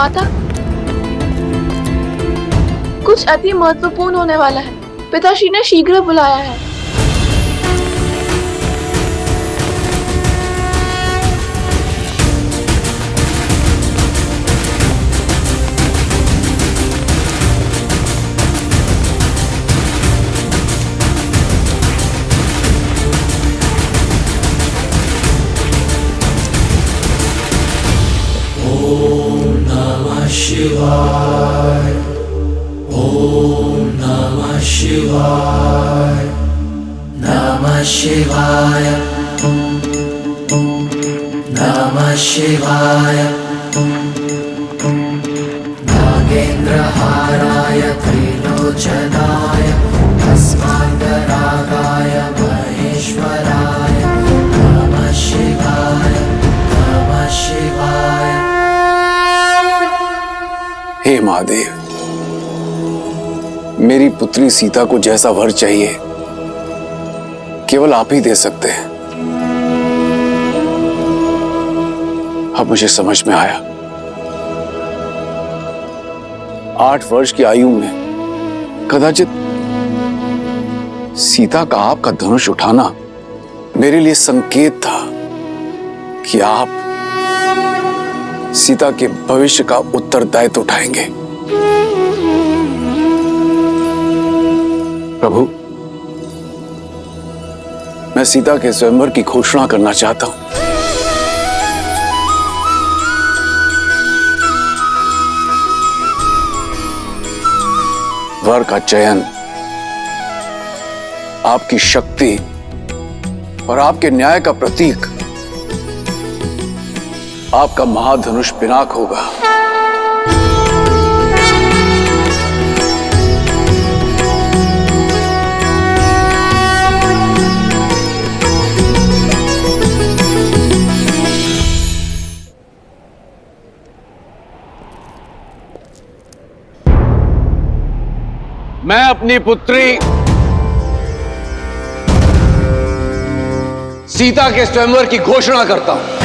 माता, कुछ अति महत्वपूर्ण होने वाला है। पिताश्री ने शीघ्र बुलाया है। ओम नमः शिवाय, ओम नमः शिवाय, नमः शिवाय, नमः शिवाय, नागेन्द्रहाराय त्रिलोचनाय भस्मान्तरागाय महेश्वराय नमः शिवाय, नमः शिवाय। हे महादेव, मेरी पुत्री सीता को जैसा वर चाहिए केवल आप ही दे सकते हैं। अब मुझे समझ में आया, 8 वर्ष की आयु में कदाचित सीता का आपका धनुष उठाना मेरे लिए संकेत था कि आप सीता के भविष्य का उत्तरदायित्व उठाएंगे। प्रभु, मैं सीता के स्वयंवर की घोषणा करना चाहता हूं। वर का चयन आपकी शक्ति और आपके न्याय का प्रतीक आपका महाधनुष पिनाक होगा। मैं अपनी पुत्री सीता के स्वयंवर की घोषणा करता हूं।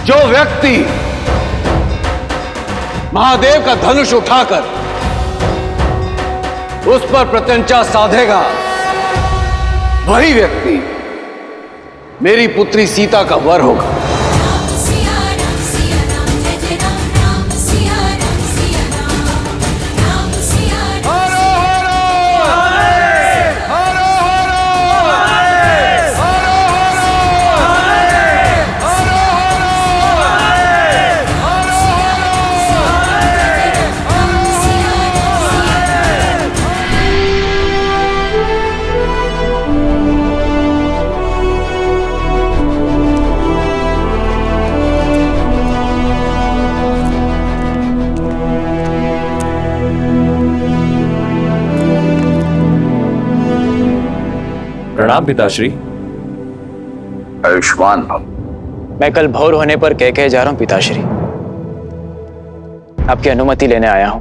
जो व्यक्ति महादेव का धनुष उठाकर उस पर प्रत्यंचा साधेगा, वही व्यक्ति मेरी पुत्री सीता का वर होगा। प्रणाम पिताश्री। आयुष्मान भव। मैं कल भोर होने पर कह जा रहा हूं पिताश्री। आपकी अनुमति लेने आया हूं।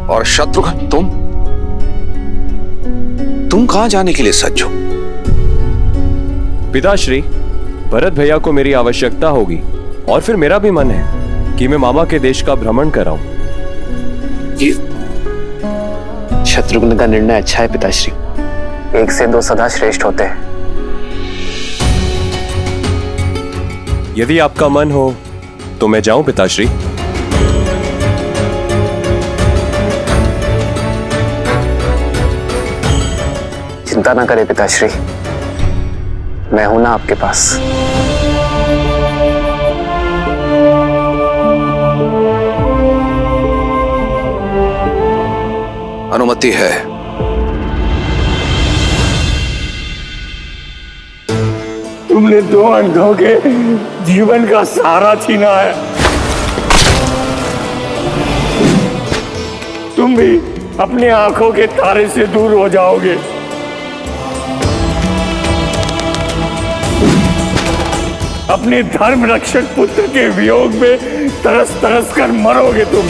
और शत्रुघ्न, तुम कहां जाने के लिए सज्ज हो? पिताश्री, भरत भैया को मेरी आवश्यकता होगी और फिर मेरा भी मन है कि मैं मामा के देश का भ्रमण कराऊं। शत्रुघ्न का निर्णय अच्छा है पिताश्री। 1 से 2 सदा श्रेष्ठ होते हैं। यदि आपका मन हो तो मैं जाऊं पिताश्री। चिंता ना करें पिताश्री, मैं हूं ना आपके पास। अनुमति है। तुमने 2 अंधों के जीवन का सहारा छीना है। तुम भी अपनी आंखों के तारे से दूर हो जाओगे। अपने धर्म रक्षक पुत्र के वियोग में तरस तरस कर मरोगे तुम।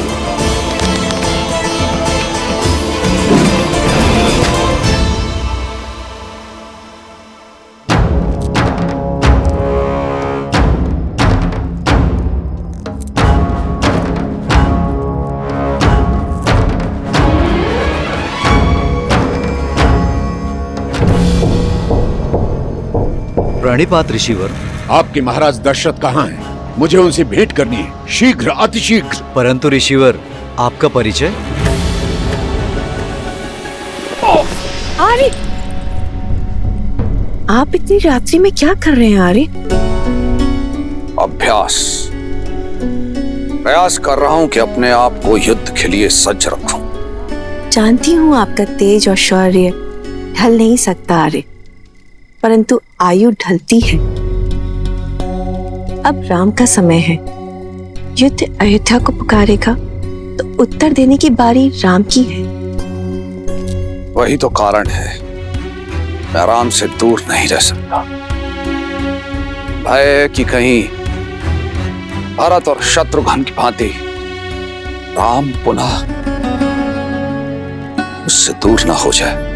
प्रणिपात ऋषिवर। आपके महाराज दशरथ कहाँ हैं? मुझे उनसे भेंट करनी है, शीघ्र, अतिशीघ्र। परंतु ऋषिवर, आपका परिचय? आर्य, आप इतनी रात्रि में क्या कर रहे हैं आर्य? अभ्यास, प्रयास कर रहा हूं कि अपने आप को युद्ध के लिए सज्ज रखूं। जानती हूँ आपका तेज और शौर्य ढल नहीं सकता आर्य, परंतु आयु ढलती है। अब राम का समय है। युद्ध अयोध्या को पुकारेगा तो उत्तर देने की बारी राम की है। वही तो कारण है, मैं राम से दूर नहीं रह सकता। भय कि कहीं भरत और शत्रुघ्न की भांति राम पुनः उससे दूर ना हो जाए।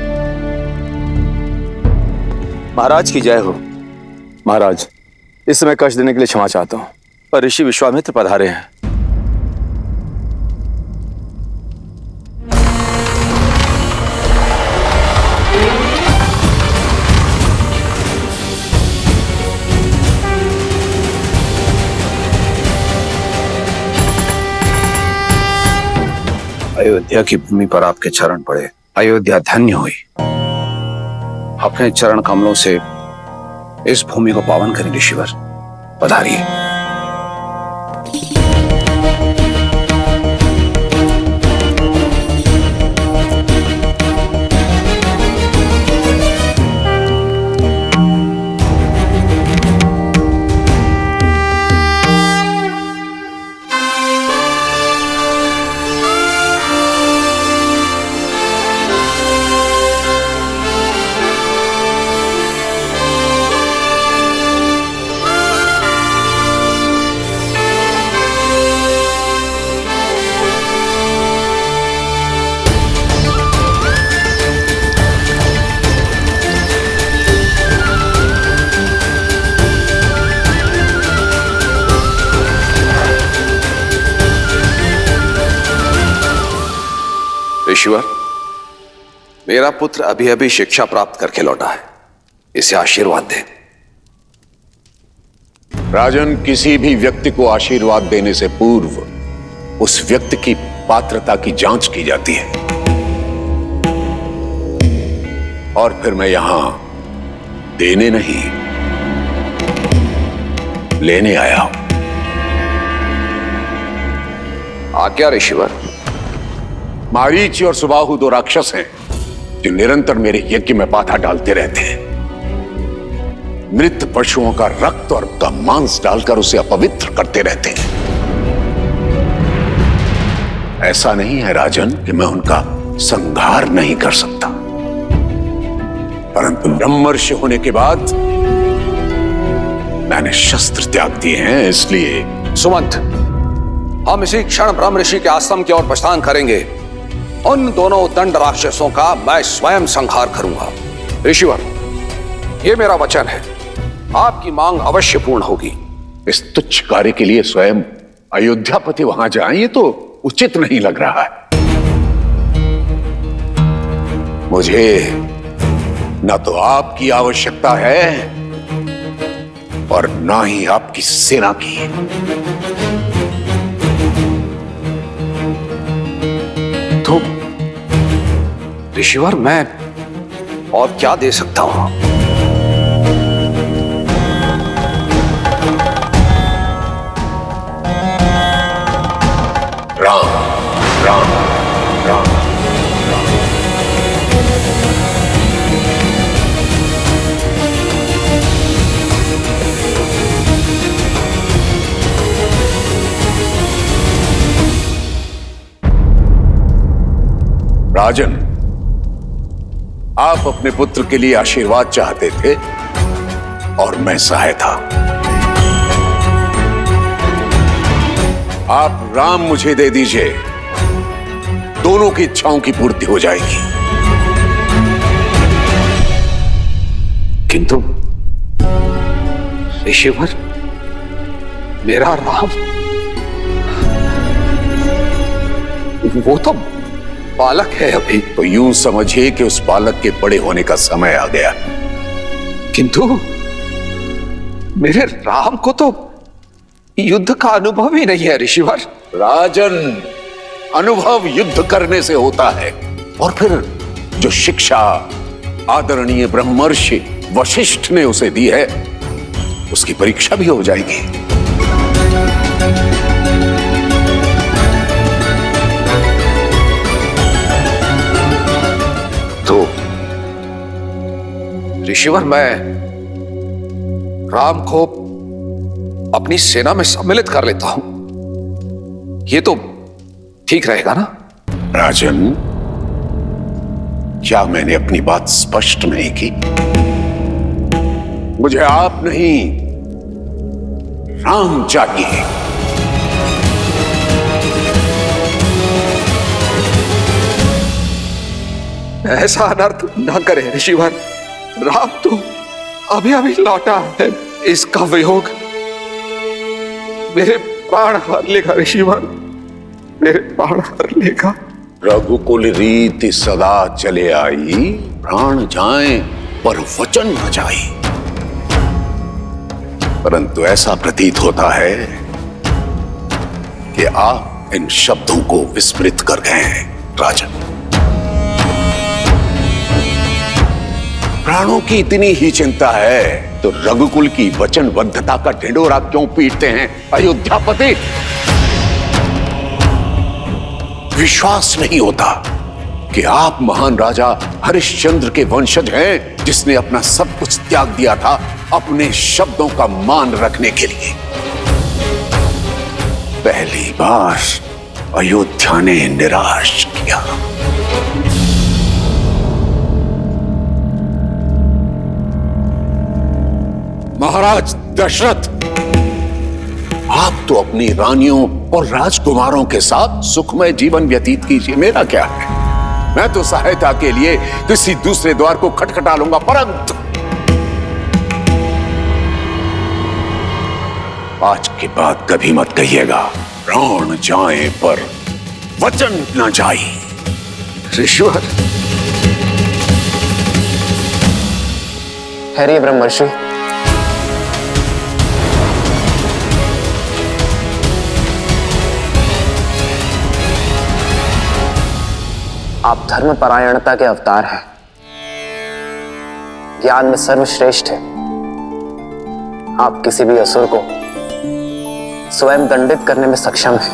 महाराज की जय हो। महाराज, इस समय कष्ट देने के लिए क्षमा चाहता हूं, पर ऋषि विश्वामित्र पधारे हैं। अयोध्या की भूमि पर आपके चरण पड़े, अयोध्या धन्य हुई। अपने चरण कमलों से इस भूमि को पावन करें ऋषिवर, पधारिए। ऋषिवर, मेरा पुत्र अभी अभी शिक्षा प्राप्त करके लौटा है, इसे आशीर्वाद दें। राजन, किसी भी व्यक्ति को आशीर्वाद देने से पूर्व उस व्यक्ति की पात्रता की जांच की जाती है, और फिर मैं यहां देने नहीं, लेने आया हूं। आज्ञा ऋषिवर। मारीच और सुबाहु दो राक्षस हैं जो निरंतर मेरे यज्ञ में बाधा डालते रहते हैं। मृत पशुओं का रक्त और उनका मांस डालकर उसे अपवित्र करते रहते हैं। ऐसा नहीं है राजन कि मैं उनका संहार नहीं कर सकता, परंतु ब्रह्मर्षि होने के बाद मैंने शस्त्र त्याग दिए हैं, इसलिए। सुमंत, हम इसी क्षण ब्रह्म ऋषि के आश्रम की ओर प्रस्थान करेंगे। उन दोनों दंड राक्षसों का मैं स्वयं संहार करूंगा। ऋषिवर, यह मेरा वचन है, आपकी मांग अवश्य पूर्ण होगी। इस तुच्छ कार्य के लिए स्वयं अयोध्यापति वहां जाएं, ये तो उचित नहीं लग रहा है। मुझे न तो आपकी आवश्यकता है और ना ही आपकी सेना की। तो ऋषिवर, मैं और क्या दे सकता हूं? राम राम राम। राजन, आप अपने पुत्र के लिए आशीर्वाद चाहते थे और मैं सहायता। आप राम मुझे दे दीजिए, दोनों की इच्छाओं की पूर्ति हो जाएगी। किंतु ऋषिवर, मेरा राम, वो तो बालक है अभी। तो यूं समझिए कि उस बालक के बड़े होने का समय आ गया। किंतु मेरे राम को तो युद्ध का अनुभव ही नहीं है ऋषिवर। राजन, अनुभव युद्ध करने से होता है, और फिर जो शिक्षा आदरणीय ब्रह्मर्षि वशिष्ठ ने उसे दी है, उसकी परीक्षा भी हो जाएगी। तो ऋषिवर, मैं राम को अपनी सेना में सम्मिलित कर लेता हूं, ये तो ठीक रहेगा ना? राजन, क्या मैंने अपनी बात स्पष्ट नहीं की? मुझे आप नहीं, राम चाहिए। ऐसा अनर्थ न करे ऋषिवर। राम तो अभी अभी लौटा है, इसका वियोग मेरे प्राण हर लेगा ऋषिवर, मेरे प्राण हर लेगा। रघुकुल रीति सदा चले आई, प्राण जाएं पर वचन न जाए। परंतु ऐसा प्रतीत होता है कि आप इन शब्दों को विस्मृत कर गए हैं राजन। प्राणों की इतनी ही चिंता है तो रघुकुल की वचनबद्धता का ढिंढोरा क्यों पीटते हैं अयोध्यापति? विश्वास नहीं होता कि आप महान राजा हरिश्चंद्र के वंशज हैं, जिसने अपना सब कुछ त्याग दिया था अपने शब्दों का मान रखने के लिए। पहली बार अयोध्या ने निराश किया। महाराज दशरथ, आप तो अपनी रानियों और राजकुमारों के साथ सुखमय जीवन व्यतीत कीजिए, मेरा क्या है। मैं तो सहायता के लिए किसी दूसरे द्वार को खटखटा लूंगा, परंतु आज के बाद कभी मत कहिएगा प्राण जाए पर वचन न जाए। ऋषिवर, ठहरिए ब्रह्मर्षि। आप धर्मपरायणता के अवतार हैं, ज्ञान में सर्वश्रेष्ठ है। आप किसी भी असुर को स्वयं दंडित करने में सक्षम हैं,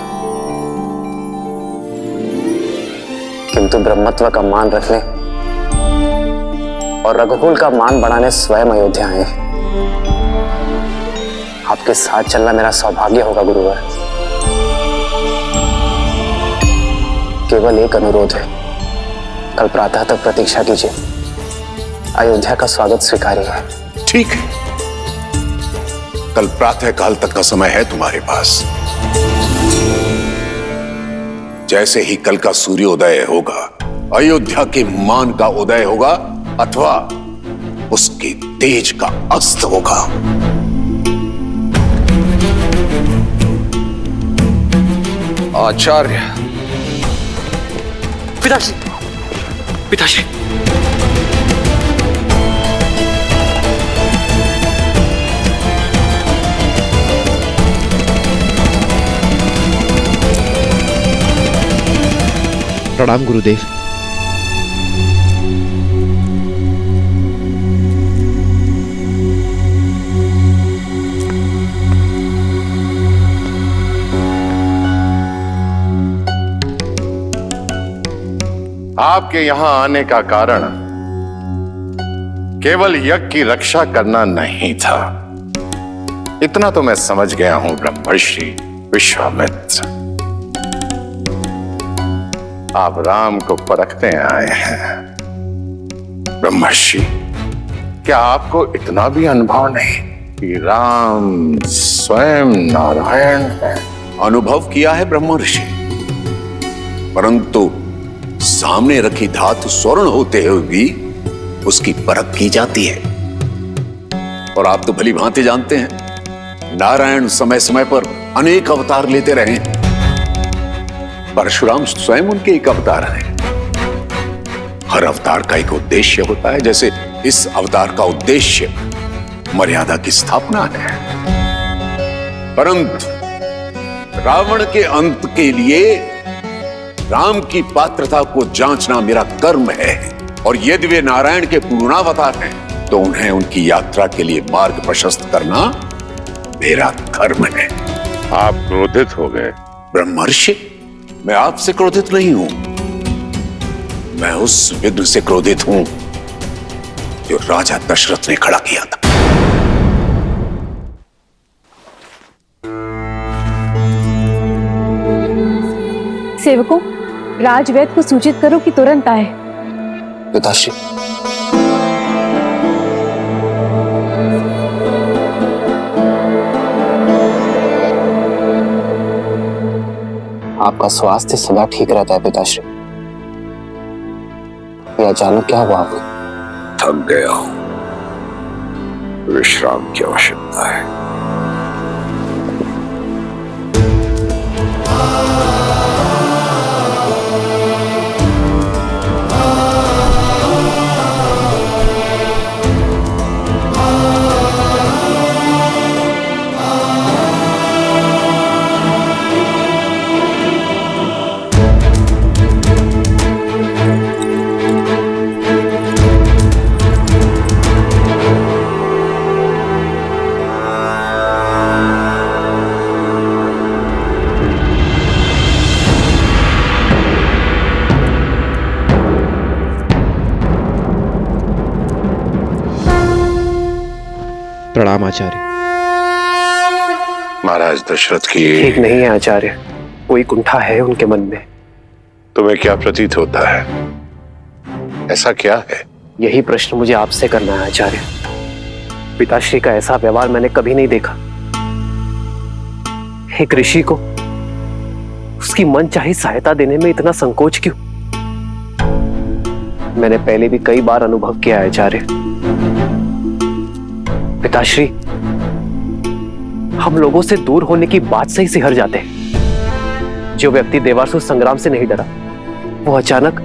किंतु ब्रह्मत्व का मान रखने और रघुकुल का मान बढ़ाने स्वयं अयोध्या आए। आपके साथ चलना मेरा सौभाग्य होगा गुरुवर। केवल एक अनुरोध है, कल प्रातः तक प्रतीक्षा कीजिए, अयोध्या का स्वागत स्वीकारिए। ठीक है, कल प्रातः काल तक का समय है तुम्हारे पास। जैसे ही कल का सूर्योदय होगा, अयोध्या के मान का उदय होगा अथवा उसके तेज का अस्त होगा। आचार्य। पिताश्री, पिताश्री। प्रणाम गुरुदेव। आपके यहां आने का कारण केवल यज्ञ की रक्षा करना नहीं था, इतना तो मैं समझ गया हूं ब्रह्मर्षि विश्वामित्र। आप राम को परखने आए हैं। ब्रह्मर्षि, क्या आपको इतना भी अनुभव नहीं कि राम स्वयं नारायण है? अनुभव किया है ब्रह्मर्षि, परंतु सामने रखी धातु स्वर्ण होते हुए भी उसकी परख की जाती है। और आप तो भली भांति जानते हैं, नारायण समय समय पर अनेक अवतार लेते रहे। परशुराम स्वयं उनके एक अवतार हैं। हर अवतार का एक उद्देश्य होता है, जैसे इस अवतार का उद्देश्य मर्यादा की स्थापना है। परंतु रावण के अंत के लिए राम की पात्रता को जांचना मेरा कर्म है, और यदि वे नारायण के पूर्णावतार हैं तो उन्हें उनकी यात्रा के लिए मार्ग प्रशस्त करना मेरा धर्म है। आप क्रोधित हो गए। ब्रह्मर्षि, मैं आपसे क्रोधित नहीं हूं, मैं उस विघ्न से क्रोधित हूं जो राजा दशरथ ने खड़ा किया था। सेवकों, राजवैद्य को सूचित करो कि तुरंत आए। पिताश्री, आपका स्वास्थ्य सदा ठीक रहता है पिताश्री। ये अचानक क्या हुआ आपको? थक गया हूं, विश्राम की आवश्यकता है। प्रणाम आचार्य। महाराज दशरथ की ठीक नहीं है आचार्य, कोई कुंठा है उनके मन में। तुम्हें क्या प्रतीत होता है? ऐसा क्या है? यही प्रश्न मुझे आपसे करना है आचार्य। पिताश्री का ऐसा व्यवहार मैंने कभी नहीं देखा। एक ऋषि को उसकी मनचाही सहायता देने में इतना संकोच क्यों? मैंने पहले भी कई बार अनुभव किया है आचार्य। पिताश्री हम लोगों से दूर होने की बात से ही सिहर जाते हैं। जो व्यक्ति देवासुर संग्राम से नहीं डरा, वो अचानक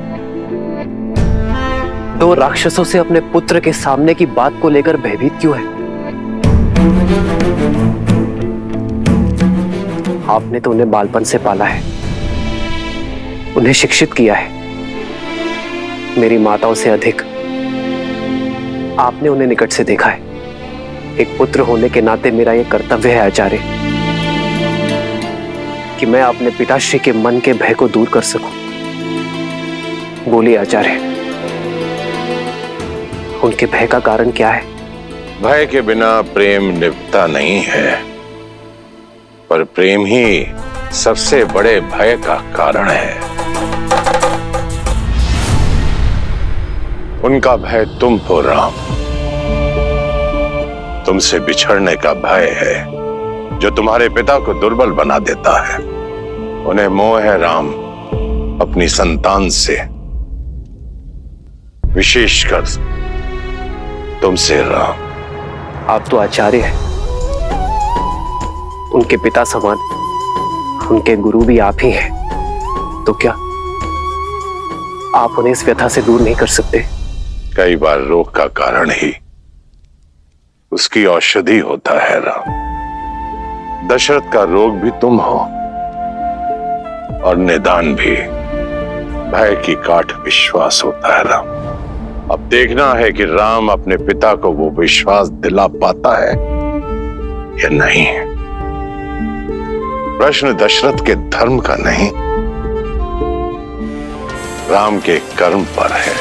दो राक्षसों से अपने पुत्र के सामने की बात को लेकर भयभीत क्यों है? आपने तो उन्हें बालपन से पाला है, उन्हें शिक्षित किया है। मेरी माताओं से अधिक आपने उन्हें निकट से देखा है। एक पुत्र होने के नाते मेरा यह कर्तव्य है आचार्य कि मैं अपने पिताश्री के मन के भय को दूर कर सकूं। बोलिए आचार्य, उनके भय का कारण क्या है? भय के बिना प्रेम निभता नहीं है, पर प्रेम ही सबसे बड़े भय का कारण है। उनका भय तुम हो राम, तुमसे बिछड़ने का भय है जो तुम्हारे पिता को दुर्बल बना देता है। उन्हें मोह है राम अपनी संतान से, विशेषकर तुमसे राम। आप तो आचार्य हैं, उनके पिता समान, उनके गुरु भी आप ही हैं, तो क्या आप उन्हें इस व्यथा से दूर नहीं कर सकते? कई बार रोग का कारण ही उसकी औषधि होता है राम। दशरथ का रोग भी तुम हो और निदान भी भय की काट विश्वास होता है राम। अब देखना है कि राम अपने पिता को वो विश्वास दिला पाता है या नहीं। प्रश्न दशरथ के धर्म का नहीं, राम के कर्म पर है।